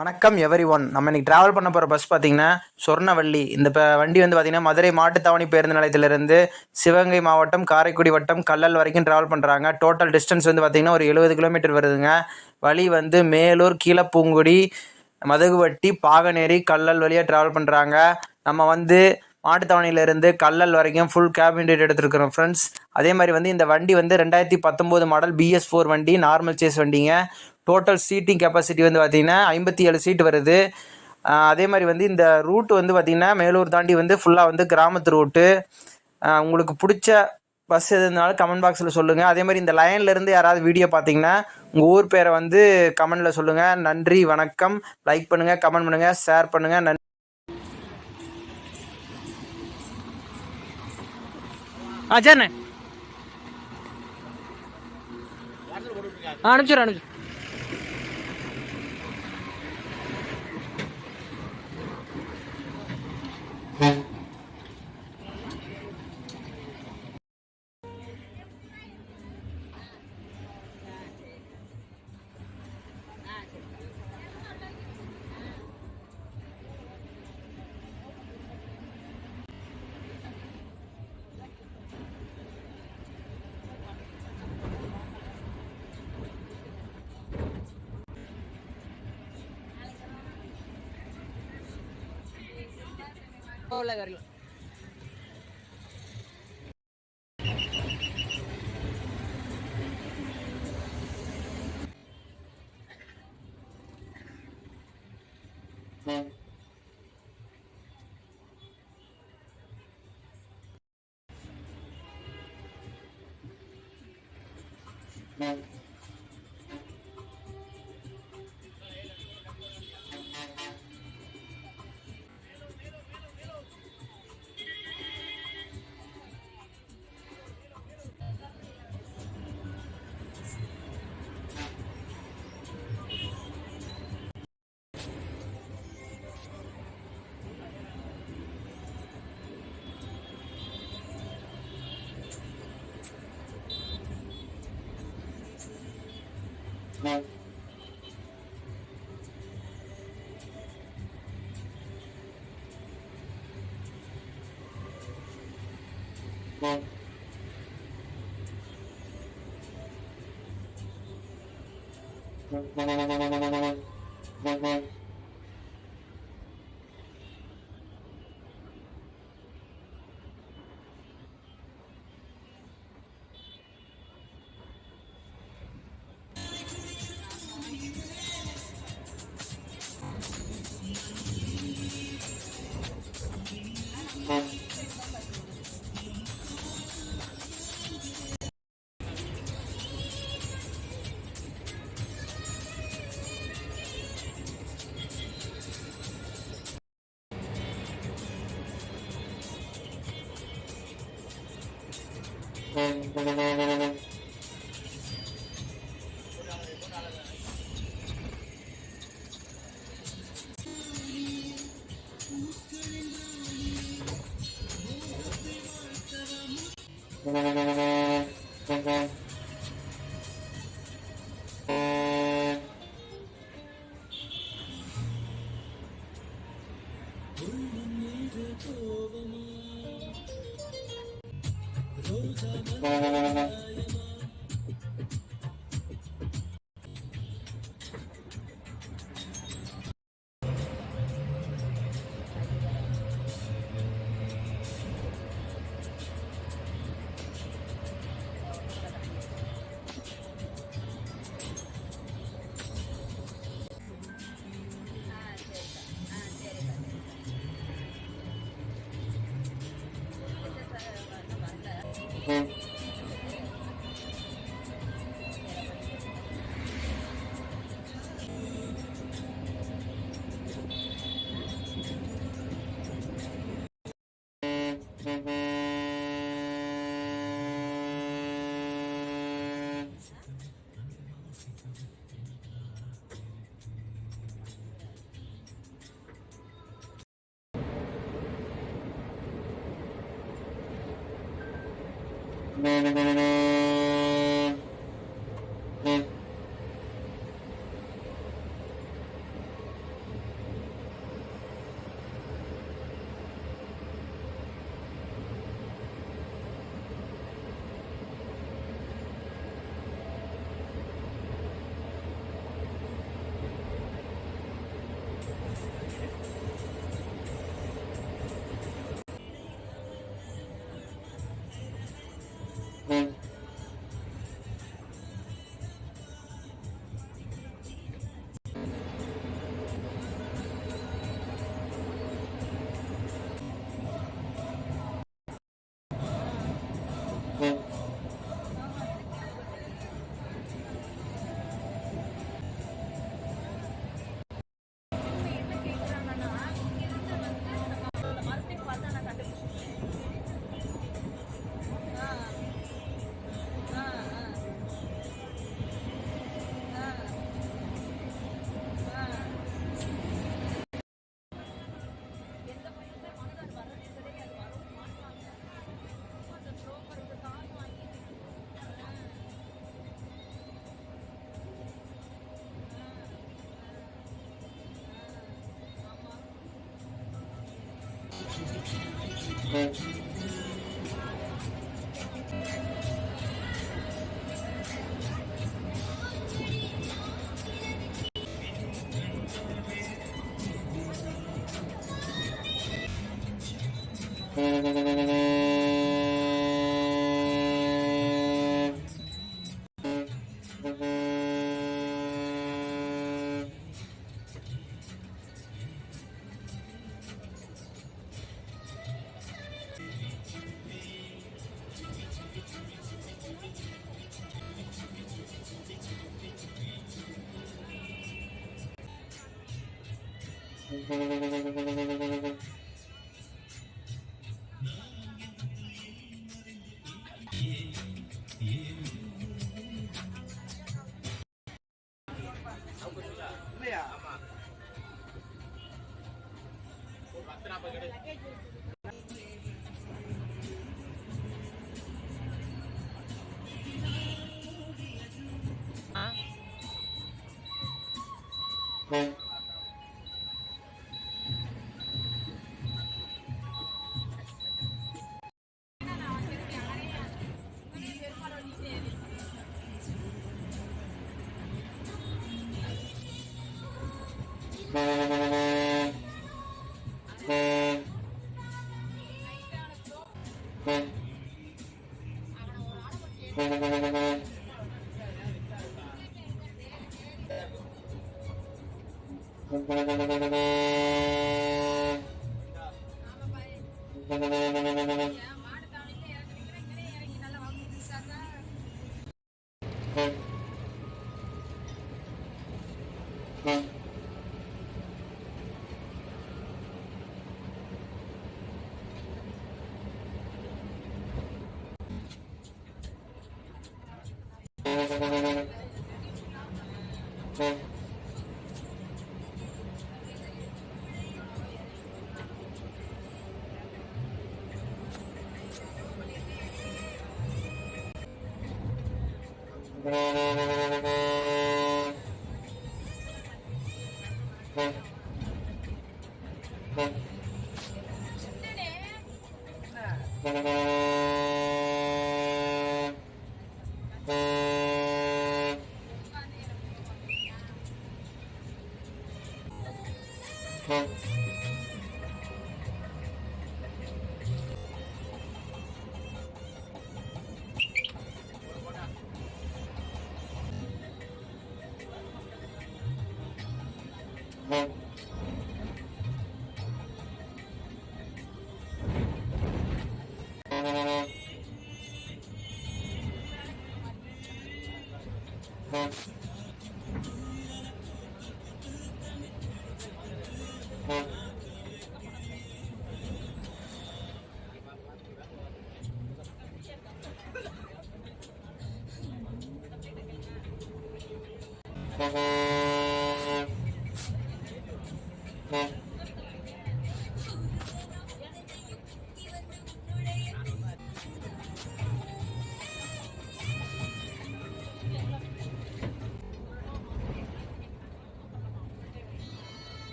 வணக்கம் every one. நம்ம இன்னைக்கு ட்ராவல் பண்ண போகிற பஸ் பார்த்தீங்கன்னா சொர்ணவள்ளி. இந்த வண்டி வந்து பார்த்தீங்கன்னா மதுரை மாட்டுத்தாவணி பேருந்து நிலையத்திலிருந்து சிவகங்கை மாவட்டம் காரைக்குடி வட்டம் கல்லல் வரைக்கும் ட்ராவல் பண்ணுறாங்க. டோட்டல் டிஸ்டன்ஸ் வந்து பார்த்தீங்கன்னா ஒரு 70 கிலோமீட்டர் வருதுங்க. வழி வந்து மேலூர், கீழப்பூங்குடி, மதகுவட்டி, பாகனேரி, கல்லல் வழியாக ட்ராவல் பண்ணுறாங்க. நம்ம வந்து மாட்டுத்தாவணியிலேருந்து கல்லல் வரைக்கும் ஃபுல் கேபின் ரேட் எடுத்துருக்குறோம் ஃப்ரெண்ட்ஸ். அதே மாதிரி வந்து இந்த வண்டி வந்து 2019 மாடல் BS4 வண்டி, நார்மல் சேஸ் வண்டிங்க. டோட்டல் சீட்டிங் கெப்பாசிட்டி வந்து பார்த்திங்கன்னா 57 சீட் வருது. அதே மாதிரி வந்து இந்த ரூட்டு வந்து பார்த்திங்கன்னா மேலூர் தாண்டி வந்து ஃபுல்லாக வந்து கிராமத்து ரூட்டு. உங்களுக்கு பிடிச்ச பஸ் எது இருந்தாலும் கமெண்ட் பாக்ஸில் சொல்லுங்கள். அதே மாதிரி இந்த லைன்லேருந்து யாராவது வீடியோ பார்த்தீங்கன்னா உங்கள் ஊர் பேரை வந்து கமெண்டில் சொல்லுங்கள். நன்றி, வணக்கம். லைக் பண்ணுங்கள், கமெண்ட் பண்ணுங்கள், ஷேர் பண்ணுங்கள். நன்றி. சரிண்ணே, அனுப்பிச்சிடுறேன். வரலாம்.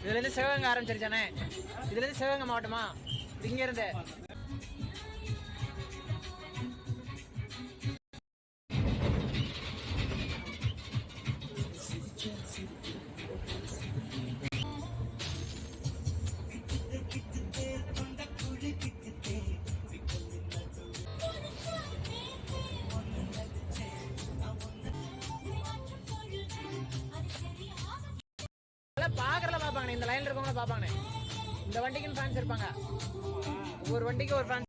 இதுலேருந்து சிவகங்கை ஆரம்பிச்சிருச்சானே, இதுலேருந்து சிவகங்கை மாவட்டமா இங்கேருந்து பாக்குறல பாப்பாங்க. இந்த லைன்ல இருக்கவங்கள பாப்பாங்க. இந்த வண்டிக்குன்னு ஃபேன்ஸ் இருப்பாங்க. ஒவ்வொரு வண்டிக்கு ஒரு ஃபேன்ஸ்.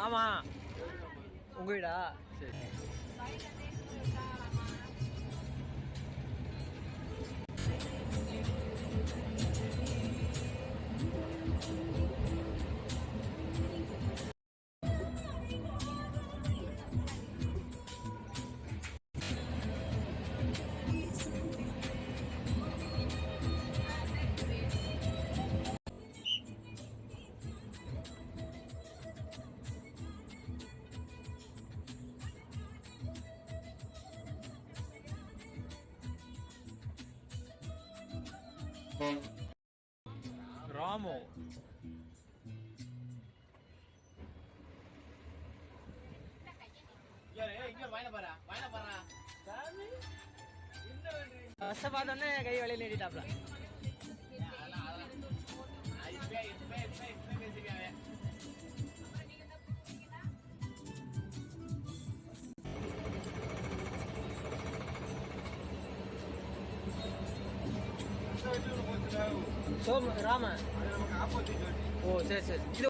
ஆமா உங்க வீடா? சரி. ராமோ பார்த்தோன்னே கை வழியில் நீட்டாப்ல. சோம் ராம ஓ சரி சரி. இது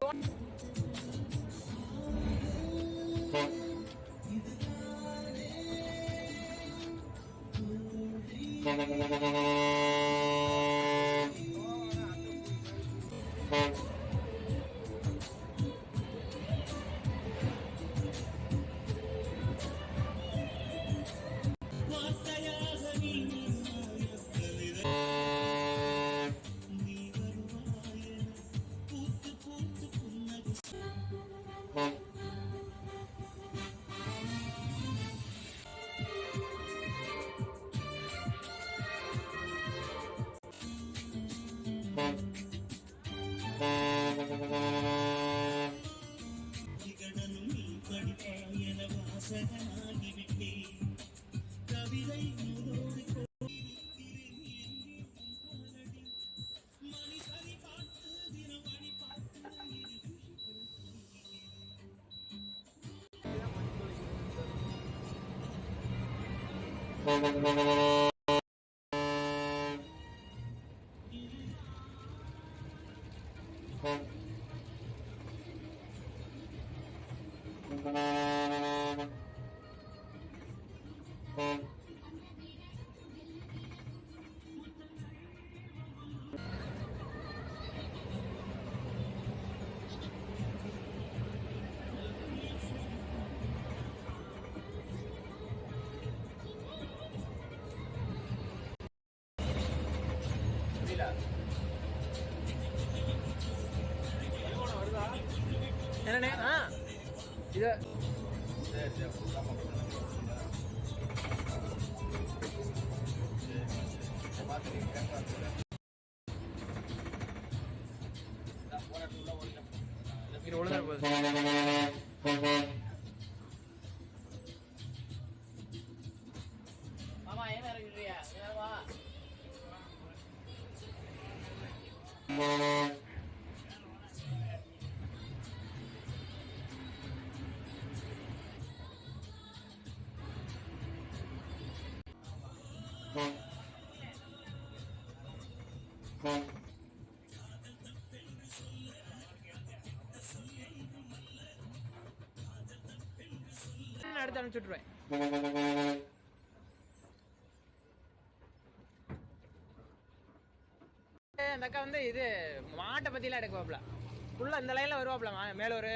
என்னண்ணே? இது இது ஒழுங்கா போகுது. ஆமா, ஏன் இறங்கிறியா? வா. அடுத்து அனுப்பிச்சுட்ருவேன். அந்த அக்கா வந்து இது மாட்டை பத்திலாம் எடுக்குவாப்ல. ஃபுல்லா இந்த லைன்ல வருவாப்ல. மேலூர்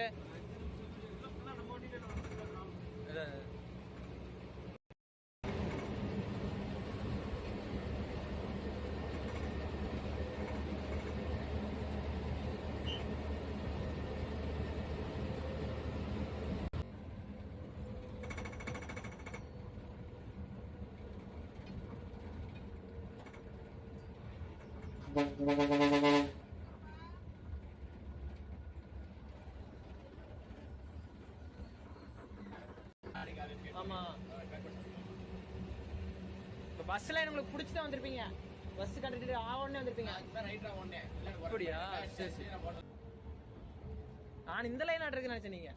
ஆமா. இப்போ பஸ்ல உங்களுக்கு பிடிச்சதான் வந்திருப்பீங்க. பஸ் கண்டக்டர் ஆவணே வந்திருப்பீங்க. அப்படியா? சரி சரி. நான் இந்த லைன் ஆட்ருக்கு நினைச்சேன் நீங்க.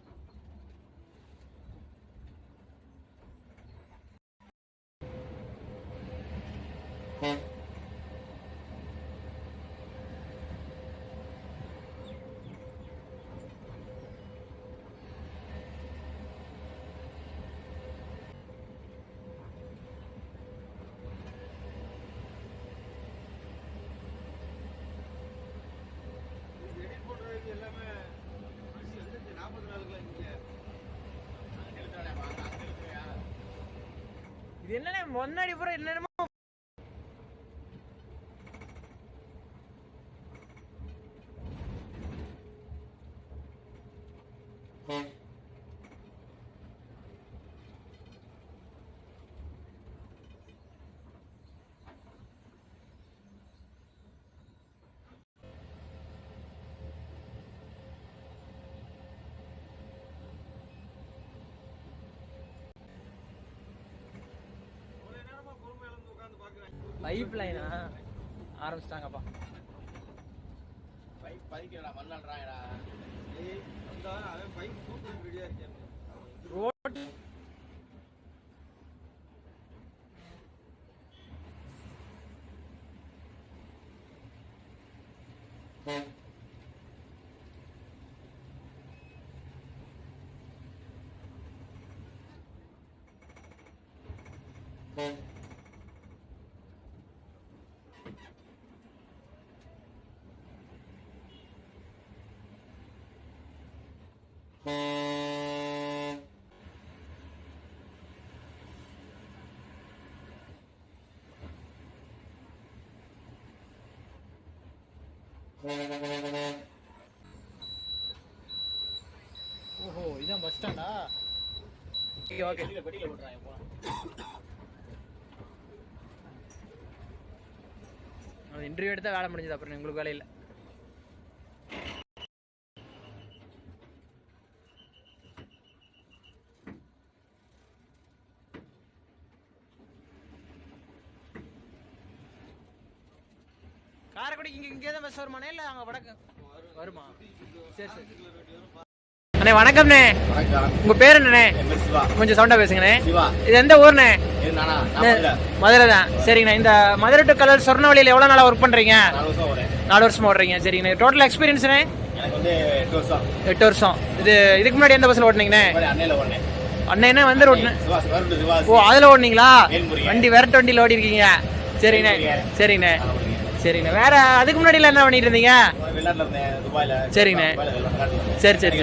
இது என்னன்னா முன்னாடி பூரா என்னென்னமோ பைப் லைனா ஆரம்பிச்சிட்டாங்கப்பா. பைப் பதிக்கடா மண்ணாடுறாங்கடா. ஏய் வந்தா அவன் பைப் தூக்கு ரெடியா இருக்கான். ரோட் ஓஹோ, இதான் பஸ் ஸ்டாண்டா? Okay okay. இன்டர்வியூ எடுத்தா வேலை முடிஞ்சது, அப்புறம் உங்களுக்கு வேலை இல்லை. காரைக்குடி இங்கே தான் பஸ் வருமானே இல்லை அங்கே வடக்கு வருமா? சரி சரி அண்ணே வணக்கம்ண்ணே. உங்க பேர் என்னண்ணே? கொஞ்சம் சவுண்டா பேசுங்கண்ணே. இது எந்த ஊர்ண்ணே? மதுரை தான். சரிங்கண்ணா. இந்த மதுரை டு கல்லல் சொர்ணவழியில் எவ்வளோ நாளாக ஒர்க் பண்ணுறீங்க? 4 வருஷமா ஓடுறீங்க. சரிங்கண்ணே. டோட்டல் எக்ஸ்பீரியன்ஸ்ண்ணே? 8 வருஷம். இதுக்கு முன்னாடி எந்த பஸ்ஸில் ஓட்டுனீங்கண்ணே? அண்ணே வந்து ஓ அதில் ஓடுனீங்களா? வண்டி வேற வண்டியில் ஓடி இருக்கீங்க. சரிண்ணே சரிண்ணே சரிண்ணே. வேற அதுக்கு முன்னாடிலாம் என்ன பண்ணிட்டு இருந்தீங்க? சரிண்ணே சரி சரி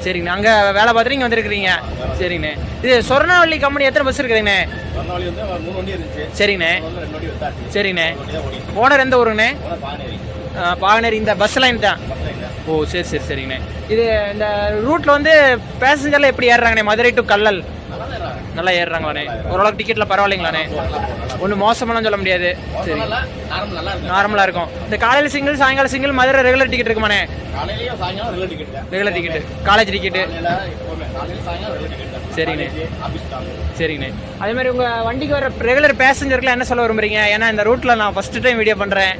சரிங்கண்ணே. அங்கே வேலை பார்த்துட்டு இங்கே வந்துருக்கிறீங்க. சரிங்கண்ணே. இது சொர்ணவள்ளி கம்பெனி எத்தனை பஸ் இருக்குதுங்கண்ணே? சரிங்கண்ணே சரிங்கண்ணே. ஓனர் எந்த ஊருங்கண்ணே? பாகனேரி. இந்த பஸ் லைன் தான். ஓ சரி சரி சரிங்கண்ணே. இது இந்த ரூட்டில் வந்து பேசஞ்சர்லாம் எப்படி ஏறுறாங்கண்ணே? மதுரை டு கல்லல் நல்லா ஏறுறாங்களாண்ணே? ஓரளவுக்கு டிக்கெட்டில் பரவாயில்லைங்களாண்ணே? ஒன்றும் மோசமெல்லாம் சொல்ல முடியாது. சரி நார்மலாக இருக்கும். இந்த காலையில் சிங்கிள் சாயங்காலம் சிங்கிள் மதுரை ரெகுலர் டிக்கெட் இருக்குமாண்ணே? Regular ticket college ticket. சரிங்கண்ணே சரிங்கண்ணே. அதே மாதிரி உங்கள் வண்டிக்கு வர ரெகுலர் பேசஞ்சருக்குலாம் என்ன சொல்ல விரும்புறீங்க? ஏன்னா இந்த ரூட்டில் நான் ஃபஸ்ட்டு டைம் வீடியோ பண்ணுறேன்.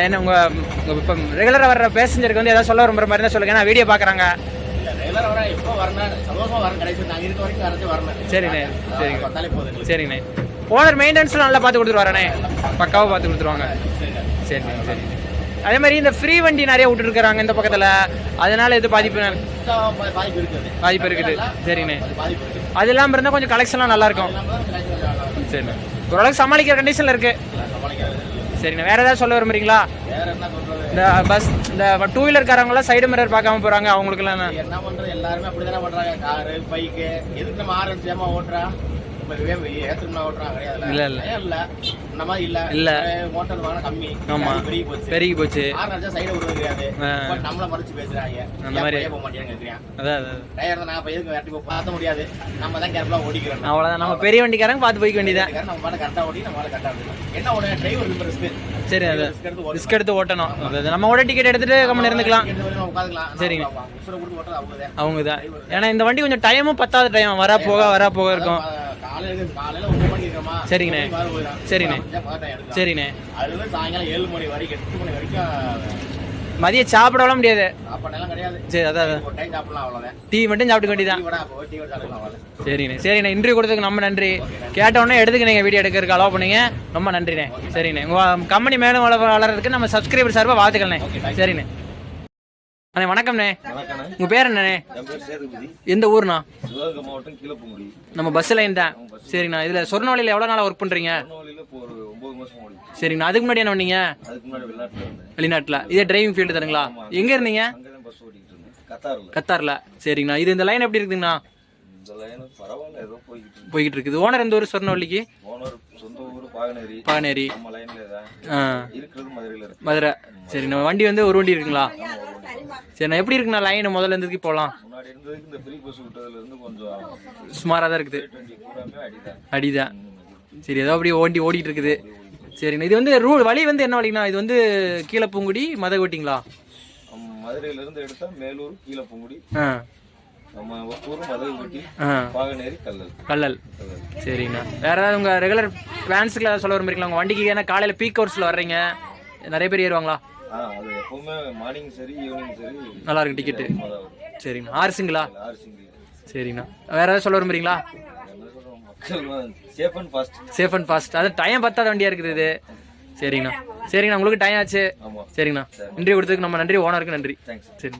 என்ன உங்கள் இப்போ ரெகுலராக வர்ற பேசஞ்சருக்கு வந்து ஏதாவது சொல்ல விரும்புற மாதிரி தான் சொல்லுங்கள். ஏன்னா வீடியோ பார்க்குறாங்க. சரிண்ணே சரிங்க சரிங்கண்ணே. ஓனர் மெயின்டெனன்ஸ்லாம் நல்லா பார்த்து கொடுத்துருவாரண்ணே? பக்காவாக பார்த்து கொடுத்துருவாங்க. சரிண்ணே சரி. அதே மாதிரி இந்த ஃப்ரீ வண்டி நிறைய விட்டுருக்குறாங்க இந்த பக்கத்தில், அதனால எது பாதிப்பு இருக்குது? சரிண்ணே. அது இல்லாமல் இருந்தால் கொஞ்சம் கலெக்ஷன்லாம் நல்லாயிருக்கும். சரிண்ணே. ஓரளவுக்கு சமாளிக்கிற கண்டிஷனில் இருக்குது. சரிண்ணே. வேறு ஏதாவது சொல்ல விரும்புறீங்களா? இந்த பஸ் இந்த 2 வீலர்காரங்களாம் சைடு மிரர் பார்க்காம போகிறாங்க, அவங்களுக்குலாம் என்ன பண்ணுறது? எல்லாருமே அப்படி தானே பண்ணுறாங்க. காரு பைக்கு எதுக்கு நம்ம ஆரம்பிச்சாம ஓட்டுறா? இல்ல இல்ல இல்ல இந்த மாதிரி இல்ல இல்ல மோட்டார் வாங்க கம்மி. ஆமா பெருகி போச்சு. சைடு விடுறது கிடையாது. நம்மள மறைச்சு பேசுறாங்க. அந்த மாதிரி போக மாட்டேங்கிறாங்க. அதான் டயர் நான் இப்ப எதுக்கு வெட்டி பார்த்த முடியாது. நம்ம தான் கேர்ஃபுல்லா ஓடிக்கிறோம். அவ்வளவுதான். நம்ம பெரிய வண்டிக்காரங்க பார்த்து போய்க்க வேண்டியதான். நம்ம பாட்டு கரெக்டா ஓடி நம்ம கரெக்டா என்ன ஓட டிரைவர் ரொம்ப ரிஸ்க். சரி அது ரிஸ்க் எடுத்து ஓட்டணும். நம்ம ஓட டிக்கெட் எடுத்துட்டு கம்மி இருந்துக்கலாம். சரிங்க. அவங்க தான். ஏன்னா இந்த வண்டி கொஞ்சம் டைமும் பத்தாத டைம் வரா போக இருக்கும். சரிங்கண்ணே சரிண்ணே சரிண்ணே. மதியம் சாப்பிடலாம் முடியாது. சரி அதான் டீ மட்டும் சாப்பிட்டு வேண்டியதான். சரிண்ணே சரிண்ணே. இன்டர்வியூ கொடுத்ததுக்கு ரொம்ப நன்றி. கேட்டவுடனே எடுத்துக்கினீங்க வீடியோ எடுக்கிறதுக்கு அலோவ் பண்ணீங்க, ரொம்ப நன்றிண்ணே. சரிண்ணே. உங்கள் கம்பெனி மேலும் வளர்றதுக்கு நம்ம சப்ஸ்கிரைபர் சார்பாக வாழ்த்துக்கள்ண்ணே. சரிண்ணே. அண்ணே வணக்கம்ண்ணே. உங்க பேர் என்னண்ணே? எந்த ஊர்ண்ணா? சிவகங்கை மாவட்டம் கீழப்பங்குடி. நம்ம பஸ் லைன் தான். சரிண்ணா. இதுல சொர்ணவழியில் எவ்வளவு நாளா ஒர்க் பண்றீங்க? சரிங்கண்ணா. அதுக்கு முன்னாடி என்ன பண்ணீங்க? வெளிநாட்டுல. இதே டிரைவிங் ஃபீல்டு தானுங்களா? எங்க இருந்தீங்க? கத்தார்ல. சரிங்கண்ணா. இது இந்த லைன் எப்படி இருக்குதுங்கண்ணா? போய்கிட்டு இருக்குது. ஓனர் எந்த ஊர் சொர்ணவழிக்கு? பாகனேரி. மதுரை. சரிண்ணா. வண்டி வந்து ஒரு வண்டி இருக்குங்களா? சரிண்ணா. எப்படி இருக்குண்ணா லைன் முதல்ல இருந்ததுக்கு போகலாம்? சுமாராக தான் இருக்குது. அடிதான். சரி ஏதோ அப்படி ஓடிட்டு இருக்குது. சரிண்ணா. இது வந்து வழி வந்து என்ன வழிங்கண்ணா? இது வந்து கீழப்பங்குடி மதகோட்டிங்களா? மதுரையில இருந்து எடுத்தா மேலூர் கீழப்பங்குடி கல்லல். சரிங்கண்ணா. வேற ஏதாவது உங்க ரெகுலர் பிளான்ஸ்க்கு ஏதாவது சொல்ல விரும்புறீங்களா? உங்க வண்டிக்கு ஏன்னா காலையில பீக் ஹவர்ஸ்ல வர்றீங்க, நிறைய பேர் ஏறுவாங்களா? நல்லா இருக்கு டிக்கெட்டு. சரிங்கண்ணா. 6 சிங்கிளா? சரிங்கண்ணா. வேற ஏதாவது சொல்ல விரும்புறீங்களா? Safe and fast. அது டைம் பத்தாத வண்டியா இருக்குது இது. சரிங்கண்ணா சரிங்கண்ணா. உங்களுக்கு டைம் ஆச்சு. சரிங்கண்ணா. இன்டர்வியூ கொடுத்ததுக்கு நம்ம நன்றி. ஓனருக்கு நன்றி. சரி.